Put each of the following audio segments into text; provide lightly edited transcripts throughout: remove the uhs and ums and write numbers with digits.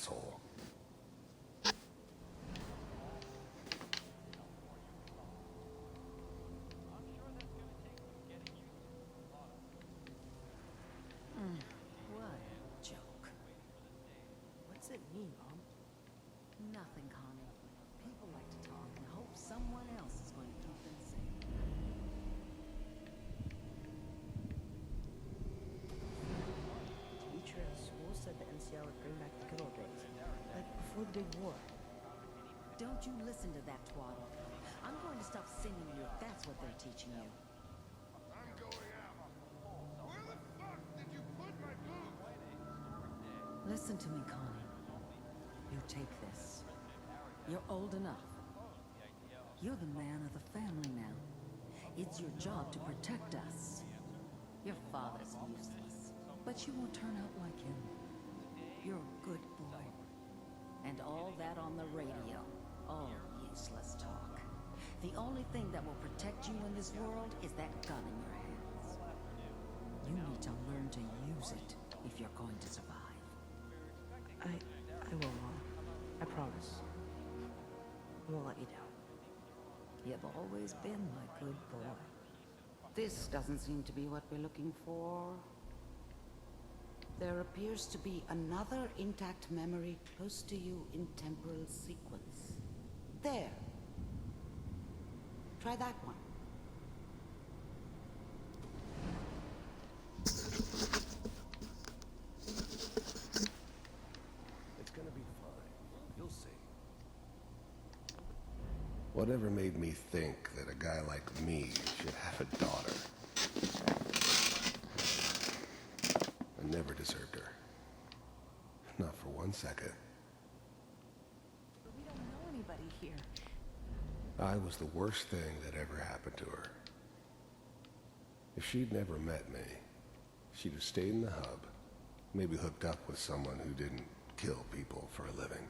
asshole. What a joke. What's it mean, Mom? Nothing, Connie. People like to talk and hope someone else is going to keep them safe. The teacher at school said the NCR would bring back the good old days, like before the big war. Don't you listen to that twaddle. I'm going to stop singing you if that's what they're teaching you. I'm going out. Where the fuck did you put my boots? Listen to me, Connie. You take this. You're old enough. You're the man of the family now. It's your job to protect us. Your father's useless, but you won't turn out like him. You're a good boy. And all that on the radio, all useless talk. The only thing that will protect you in this world is that gun in your hands. You need to learn to use it if you're going to survive. I will, Mom. I promise. I won't let you down. You've always been my good boy. This doesn't seem to be what we're looking for. There appears to be another intact memory close to you in temporal sequence. There. Try that one. It's gonna be fine. You'll see. Whatever made me think that a guy like me should have a daughter? I never deserved her. Not for 1 second. We don't know anybody here. I was the worst thing that ever happened to her. If she'd never met me, she'd have stayed in the hub, maybe hooked up with someone who didn't kill people for a living.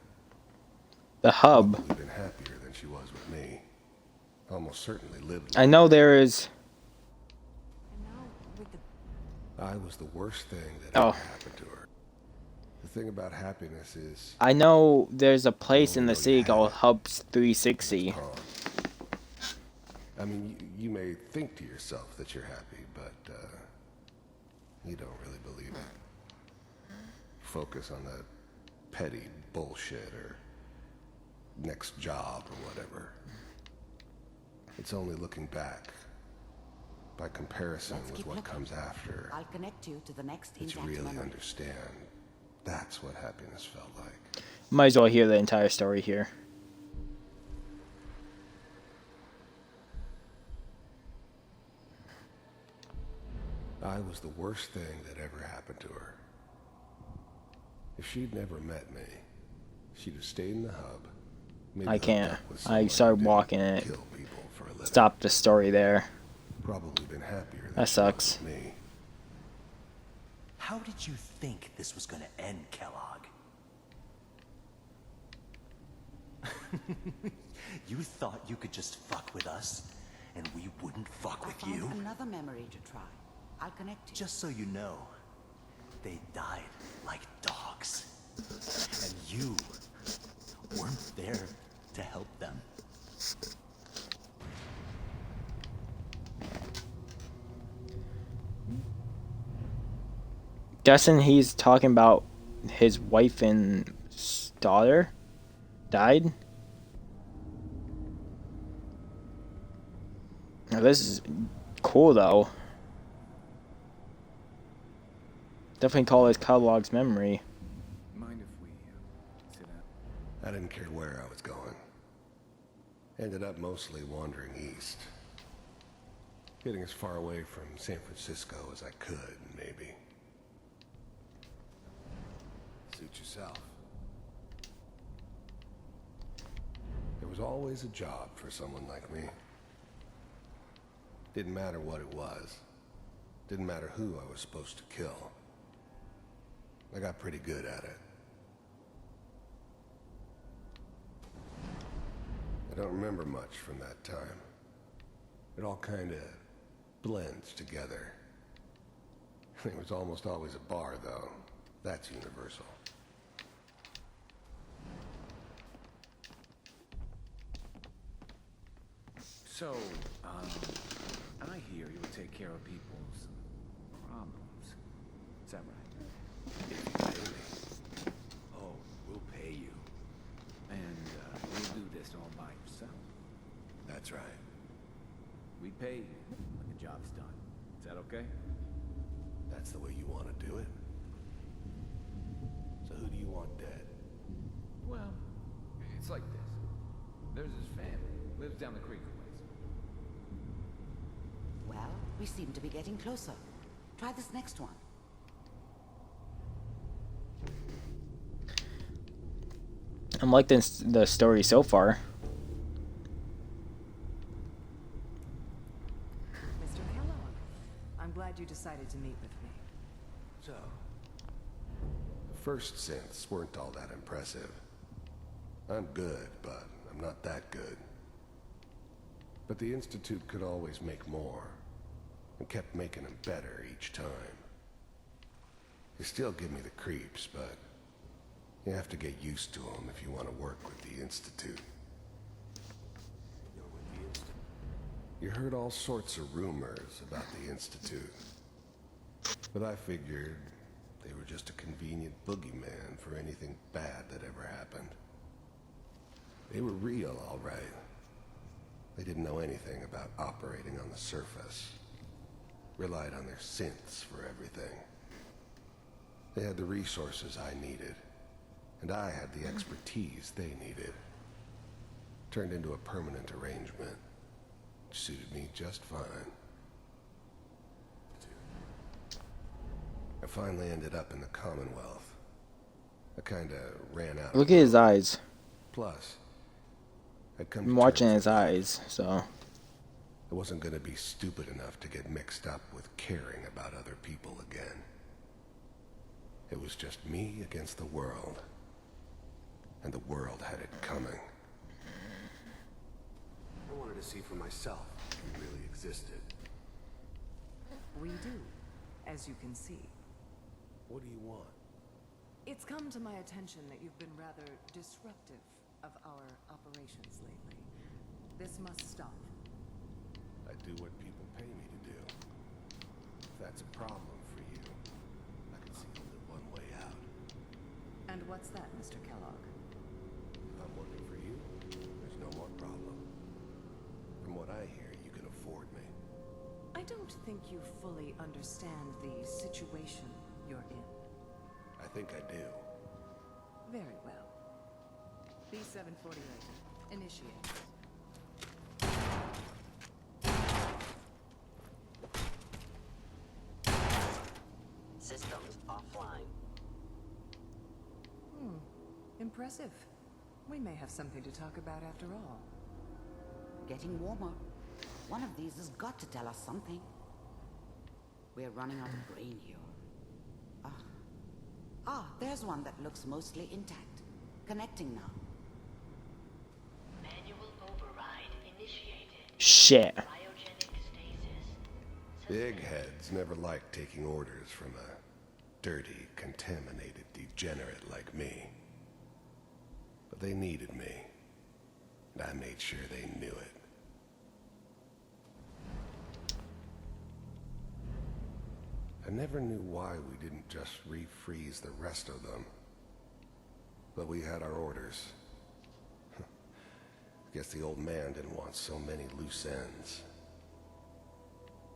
The hub. Probably been happier than she was with me. Almost certainly lived. I know there is. And now with the I was the worst thing that ever happened to her. The thing about happiness is, I know there's a place in the know you city had called it. Hubs 360. gone. I mean, you may think to yourself that you're happy, but you don't really believe it. Focus on that petty bullshit or next job or whatever. It's only looking back, by comparison Let's with keep what looking. comes after, I'll connect you to the next that you intact really memory. understand. That's what happiness felt like. Might as well hear the entire story here. I was the worst thing that ever happened to her. If she'd never met me, she'd have stayed in the hub. Maybe I hooked can't. up with I someone started who didn't walking it. kill people for a living. Stop the story there. Probably been happier than That she was sucks. with me. How did you think this was gonna end, Kellogg? You thought you could just fuck with us, and we wouldn't fuck I with found you? another memory to try. I'll connect you. Just so you know, they died like dogs. And you weren't there to help them. Guessing he's talking about his wife and daughter died. Now, this is cool though. Definitely call this Kellogg's memory. Mind if we sit down? I didn't care where I was going. Ended up mostly wandering east. Getting as far away from San Francisco as I could, maybe. Suit yourself. There was always a job for someone like me. Didn't matter what it was. Didn't matter who I was supposed to kill. I got pretty good at it. I don't remember much from that time. It all kind of blends together. It was almost always a bar, though. That's universal. So, I hear you'll take care of people's problems. Is that right? If you pay me. Oh, we'll pay you. And you'll do this all by yourself. That's right. We pay you when the job's done. Is that okay? That's the way you want to do it. So who do you want dead? Well, it's like this. There's his family. Lives down the creek a ways. Well, we seem to be getting closer. Try this next one. I'm liking the story so far. Mr. Kellogg, I'm glad you decided to meet with me. So, the first synths weren't all that impressive. I'm good, but I'm not that good. But the Institute could always make more, and kept making them better each time. They still give me the creeps, but you have to get used to them if you want to work with the Institute. You're with the Institute? You heard all sorts of rumors about the Institute. But I figured they were just a convenient boogeyman for anything bad that ever happened. They were real, all right. They didn't know anything about operating on the surface. Relied on their synths for everything. They had the resources I needed, and I had the expertise they needed. Turned into a permanent arrangement. Suited me just fine. I finally ended up in the Commonwealth. I kinda ran out. Look at his eyes. Plus, I'd come I'm to watching terms his with eyes, so. I wasn't gonna be stupid enough to get mixed up with caring about other people again. It was just me against the world. And the world had it coming. I wanted to see for myself if you really existed. We do, as you can see. What do you want? It's come to my attention that you've been rather disruptive of our operations lately. This must stop. I do what people pay me to do. If that's a problem for you, I can see only one way out. And what's that, Mr. Kellogg? If I'm working for you, there's no more problem. From what I hear, you can afford me. I don't think you fully understand the situation you're in. I think I do. Very well. B-748, initiate. Systems offline. Impressive. We may have something to talk about after all. Getting warmer. One of these has got to tell us something. We're running out of brain here. There's one that looks mostly intact. Connecting now. Manual override initiated. Shit. Cryogenic stasis. Big heads never liked taking orders from a dirty, contaminated degenerate like me. But they needed me, and I made sure they knew it. I never knew why we didn't just refreeze the rest of them. But we had our orders. Guess the old man didn't want so many loose ends.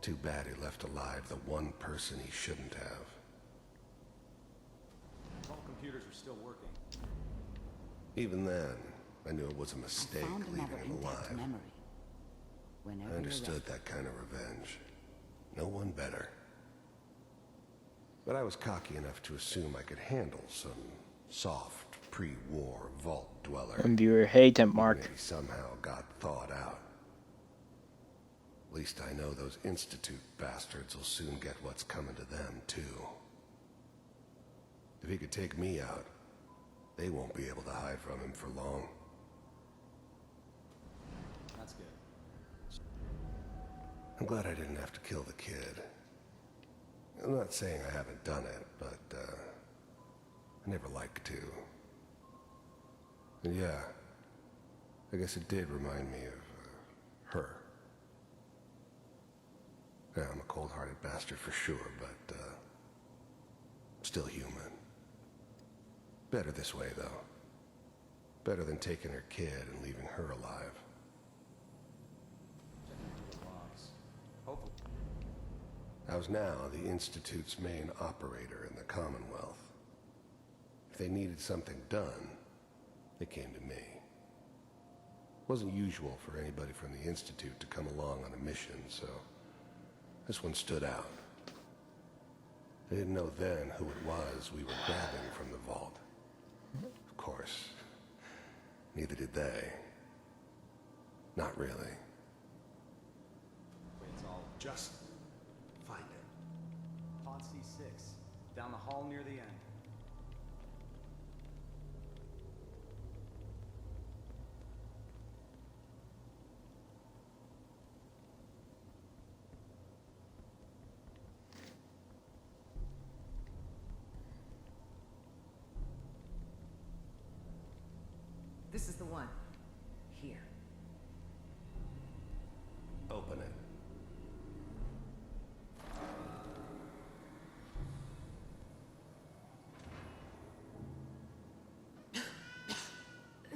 Too bad he left alive the one person he shouldn't have. All computers are still working. Even then, I knew it was a I mistake found leaving another him intact alive. memory. Whenever I you're understood ready. that kind of revenge. No one better. But I was cocky enough to assume I could handle some soft, pre-war vault dweller. And viewer, hey, temp mark. Maybe somehow got thawed out. At least I know those Institute bastards will soon get what's coming to them, too. If he could take me out, they won't be able to hide from him for long. That's good. I'm glad I didn't have to kill the kid. I'm not saying I haven't done it, but, I never liked to. And yeah, I guess it did remind me of, her. Yeah, I'm a cold-hearted bastard for sure, but, still human. Better this way, though. Better than taking her kid and leaving her alive. I was now the Institute's main operator in the Commonwealth. If they needed something done, they came to me. It wasn't usual for anybody from the Institute to come along on a mission, so this one stood out. They didn't know then who it was we were grabbing from the vault. Of course, neither did they. Not really. It's all Just find it. Pod C6, down the hall near the end. This is the one. Here. Open it.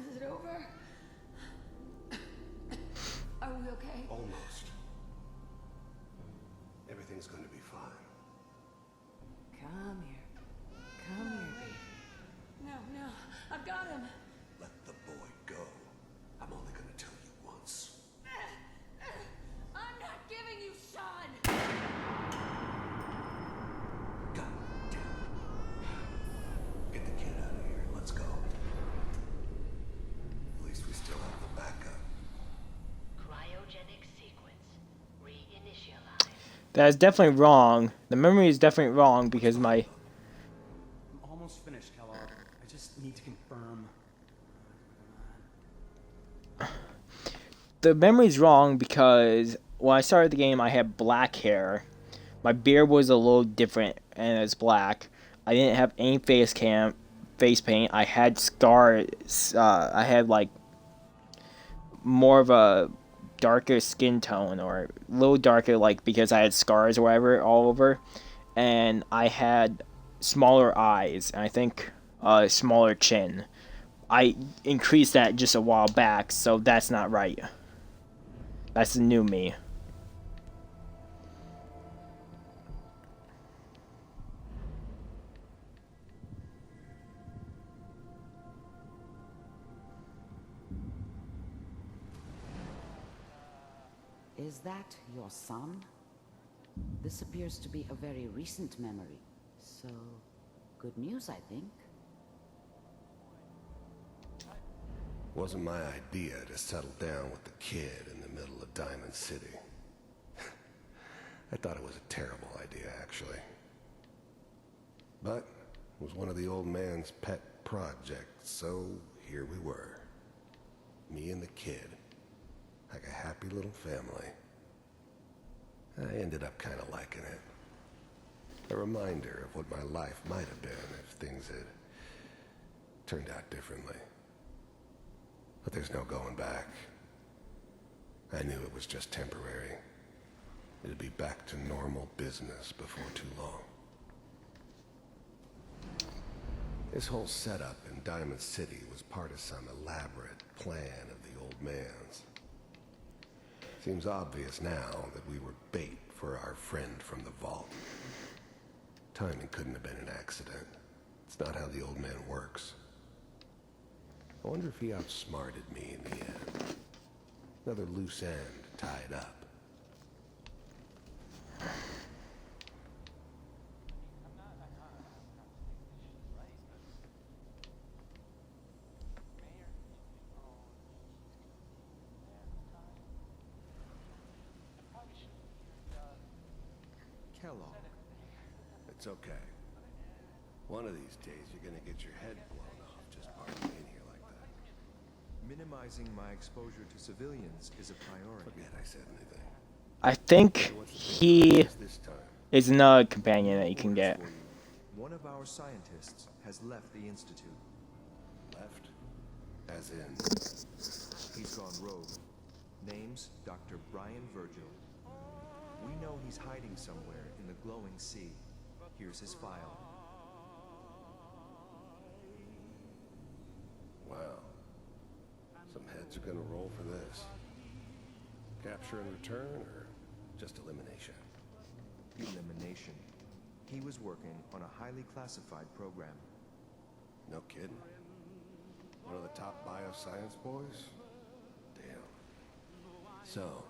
Is it over? Are we okay? Almost. Everything's going to be fine. Come here. Come here, baby. No, I've got him. Let the boy go. I'm only going to tell you once. I'm not giving you Sean. God damn it. Get the kid out of here. Let's go. At least we still have the backup. Cryogenic sequence reinitialized. That is definitely wrong. The memory is definitely wrong because my I'm almost finished, Kellogg. I just need to confirm. the memory's wrong because when I started the game, I had black hair. My beard was a little different and it's black. I didn't have any face paint. I had scars. I had like more of a darker skin tone or a little darker, like because I had scars or whatever all over, and I had smaller eyes and I think a smaller chin. I increased that just a while back, so that's not right. That's the new me. Is that your son? This appears to be a very recent memory. So, good news, I think. Wasn't my idea to settle down with the kid in the middle of Diamond City. I thought it was a terrible idea, actually. But it was one of the old man's pet projects, so here we were. Me and the kid. Like a happy little family. I ended up kind of liking it. A reminder of what my life might have been if things had turned out differently. But there's no going back. I knew it was just temporary. It'd be back to normal business before too long. This whole setup in Diamond City was part of some elaborate plan of the old man's. Seems obvious now that we were bait for our friend from the vault. Timing couldn't have been an accident. It's not how the old man works. I wonder if he outsmarted me in the end. Another loose end tied up. Kellogg. It's okay. One of these days you're gonna get your head blown off just parking in here like that. Minimizing my exposure to civilians is a priority. Forget I said anything. I think he This time. is another companion that you can get. One of our scientists has left the Institute. Left? As in? He's gone rogue. Name's Dr. Brian Virgil. We know he's hiding somewhere in the glowing sea. Here's his file. Wow. Some heads are gonna roll for this. Capture and return, or just elimination? Elimination. He was working on a highly classified program. No kidding. One of the top bioscience boys? Damn. So,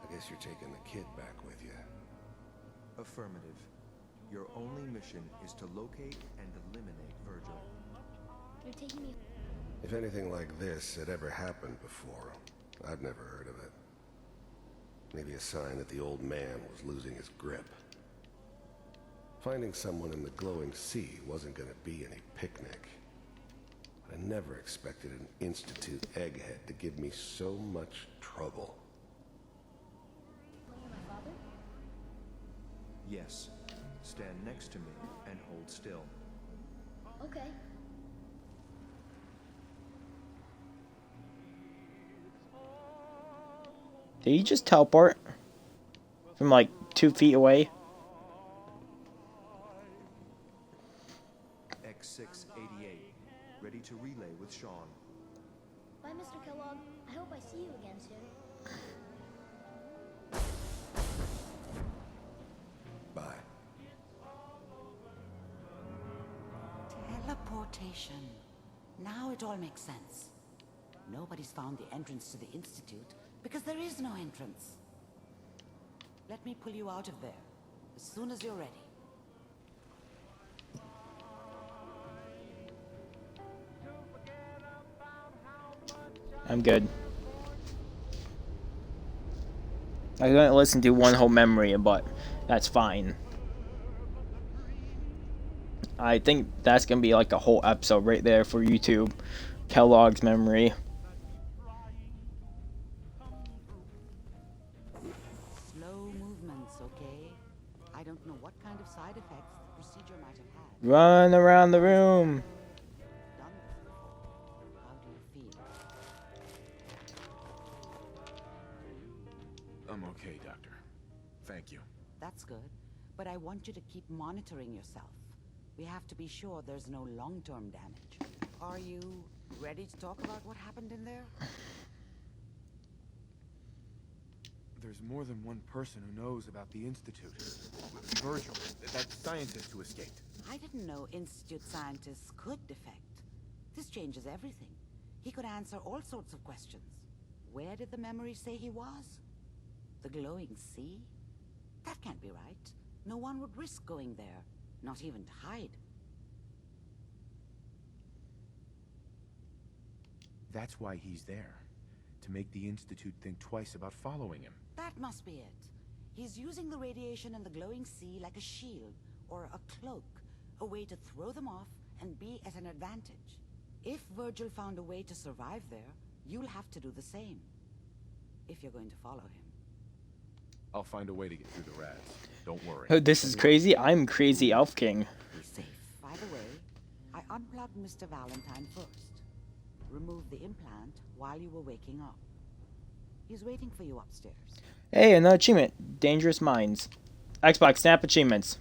I guess you're taking the kid back with you. Affirmative. Your only mission is to locate and eliminate Virgil. You're taking me. If anything like this had ever happened before, I'd never heard of it. Maybe a sign that the old man was losing his grip. Finding someone in the glowing sea wasn't gonna be any picnic. But I never expected an Institute egghead to give me so much trouble. Are you my father? Yes. Stand next to me and hold still. Okay. Did he just teleport? From like 2 feet away? X688. Ready to relay with Sean. Bye, Mr. Kellogg. I hope I see you again soon. Bye. Teleportation. Now it all makes sense. Nobody's found the entrance to the Institute because there is no entrance. Let me pull you out of there as soon as you're ready. I'm good. I didn't listen to one whole memory, but that's fine. I think that's gonna be like a whole episode right there for YouTube. Kellogg's memory. Slow movements, okay? I don't know what kind of side effects the procedure might have had. Run around the room. Done this before. How do you feel? I'm okay, Doctor. Thank you. That's good, but I want you to keep monitoring yourself. We have to be sure there's no long-term damage. Are you ready to talk about what happened in there? There's more than one person who knows about the Institute. Virgil, that scientist who escaped. I didn't know Institute scientists could defect. This changes everything. He could answer all sorts of questions. Where did the memory say he was? The glowing sea? That can't be right. No one would risk going there, not even to hide. That's why he's there. To make the Institute think twice about following him. That must be it. He's using the radiation in the glowing sea like a shield or a cloak, a way to throw them off and be at an advantage. If Virgil found a way to survive there, you'll have to do the same. If you're going to follow him. I'll find a way to get through the rats. Don't worry. Oh, this is crazy. I'm Crazy Elf King. Be safe. By the way, I unplugged Mr. Valentine first. Removed the implant while you were waking up. He's waiting for you upstairs. Hey, another achievement. Dangerous Minds. Xbox Snap Achievements.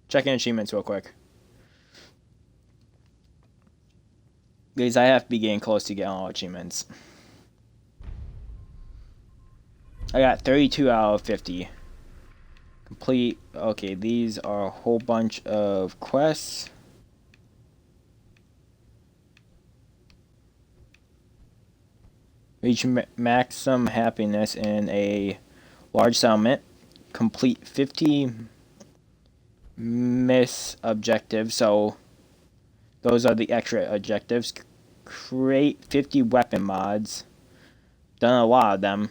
Checking achievements real quick. Because I have to be getting close to getting all achievements. I got 32 out of 50. Complete. Okay, these are a whole bunch of quests. Reach maximum happiness in a large settlement. Complete 50 miss objectives. So those are the extra objectives. Create 50 weapon mods. Done a lot of them.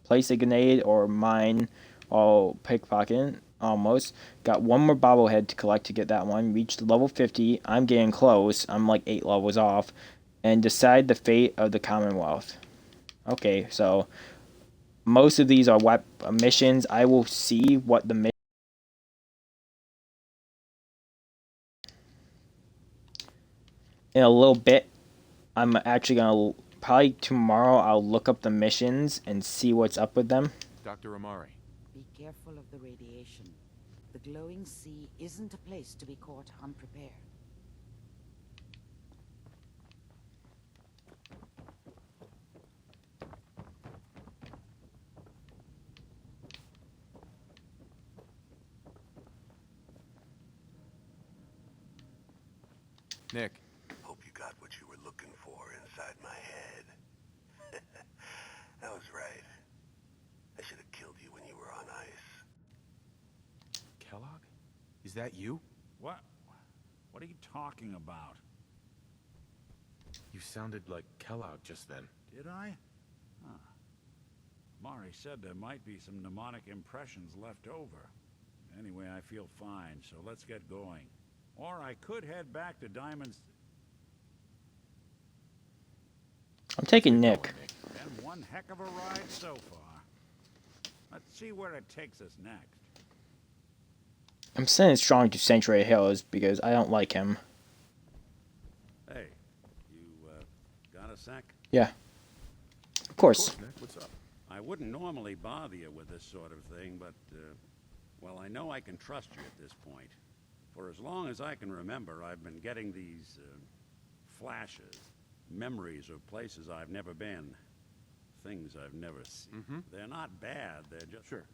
Place a grenade or mine while pickpocketing. Almost. Got one more bobblehead to collect to get that one. Reached level 50. I'm getting close. I'm like 8 levels off. And decide the fate of the Commonwealth. Okay, so most of these are missions. I will see what the mission. In a little bit, I'm actually going to probably tomorrow I'll look up the missions and see what's up with them. Dr. Amari. Be careful of the radiation. The glowing sea isn't a place to be caught unprepared. Nick. Hope you got what you were looking for inside my head. I was right. I should have killed you when you were on ice. Kellogg? Is that you? What? What are you talking about? You sounded like Kellogg just then. Did I? Huh. Mari said there might be some mnemonic impressions left over. Anyway, I feel fine, so let's get going. Or I could head back to Diamond's... I'm taking Nick. Been one heck of a ride so far. Let's see where it takes us next. I'm sending Strong to Sanctuary Hills because I don't like him. Hey, you, got a sec? Yeah. Of course. Nick. What's up? I wouldn't normally bother you with this sort of thing, but, well, I know I can trust you at this point. For as long as I can remember, I've been getting these, flashes, memories of places I've never been, things I've never seen. They're not bad,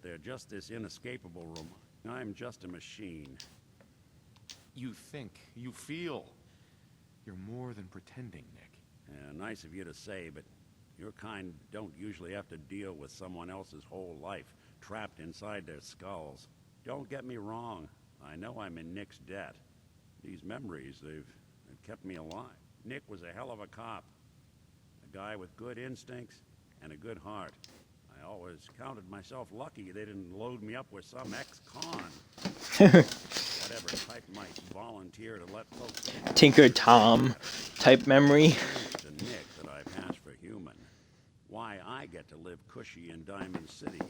they're just this inescapable reminder. I'm just a machine. You think, you feel. You're more than pretending, Nick. Yeah, nice of you to say, but your kind don't usually have to deal with someone else's whole life trapped inside their skulls. Don't get me wrong. I know I'm in Nick's debt. These memories, they've kept me alive. Nick was a hell of a cop. A guy with good instincts and a good heart. I always counted myself lucky they didn't load me up with some ex-con. Whatever type might volunteer to let folks... Tinker Tom type memory. ...to Nick that I pass for human. Why I get to live cushy in Diamond City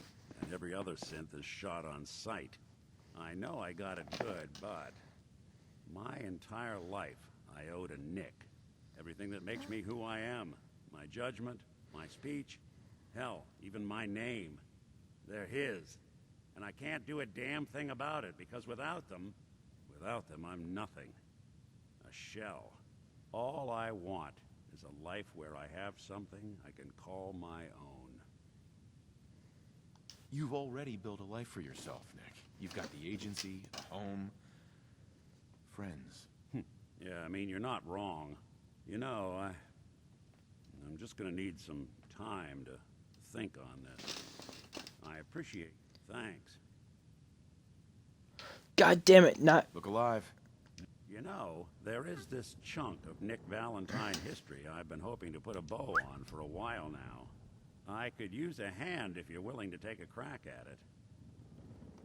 and every other synth is shot on sight. I know I got it good, but my entire life I owe to Nick. Everything that makes me who I am. My judgment, my speech, hell, even my name. They're his. And I can't do a damn thing about it, because without them, I'm nothing. A shell. All I want is a life where I have something I can call my own. You've already built a life for yourself, Nick. You've got the agency, a home, friends. Yeah, I mean, you're not wrong. You know, I'm just gonna need some time to think on this. I appreciate it. Thanks. God damn it, not... Look alive. You know, there is this chunk of Nick Valentine history I've been hoping to put a bow on for a while now. I could use a hand if you're willing to take a crack at it.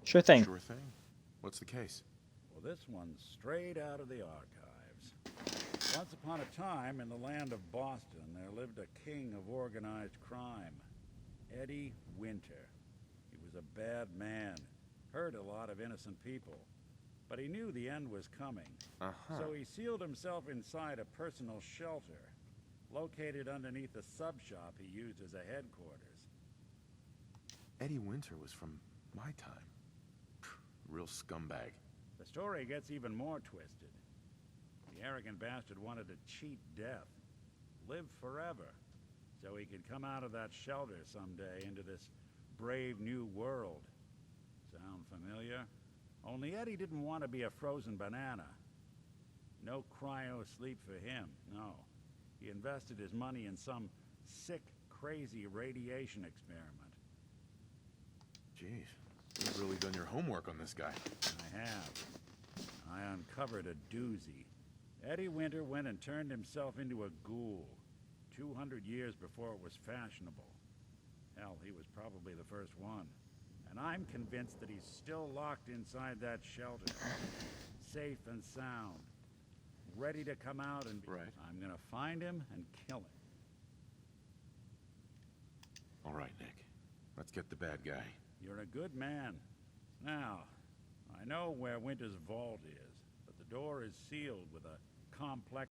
Sure thing. Sure thing. What's the case? Well, this one's straight out of the archives. Once upon a time, in the land of Boston, there lived a king of organized crime, Eddie Winter. He was a bad man, hurt a lot of innocent people, but he knew the end was coming. So he sealed himself inside a personal shelter, located underneath a sub-shop he used as a headquarters. Eddie Winter was from my time. Real scumbag. The story gets even more twisted. The arrogant bastard wanted to cheat death, live forever, so he could come out of that shelter someday into this brave new world. Sound familiar? Only Eddie didn't want to be a frozen banana. No cryo sleep for him, no. He invested his money in some sick, crazy radiation experiment. Jeez, you've really done your homework on this guy. I have. I uncovered a doozy. Eddie Winter went and turned himself into a ghoul, 200 years before it was fashionable. Hell, he was probably the first one. And I'm convinced that he's still locked inside that shelter, safe and sound, ready to come out and... Right. I'm gonna find him and kill him. All right, Nick. Let's get the bad guy. You're a good man. Now, I know where Winter's vault is, but the door is sealed with a complex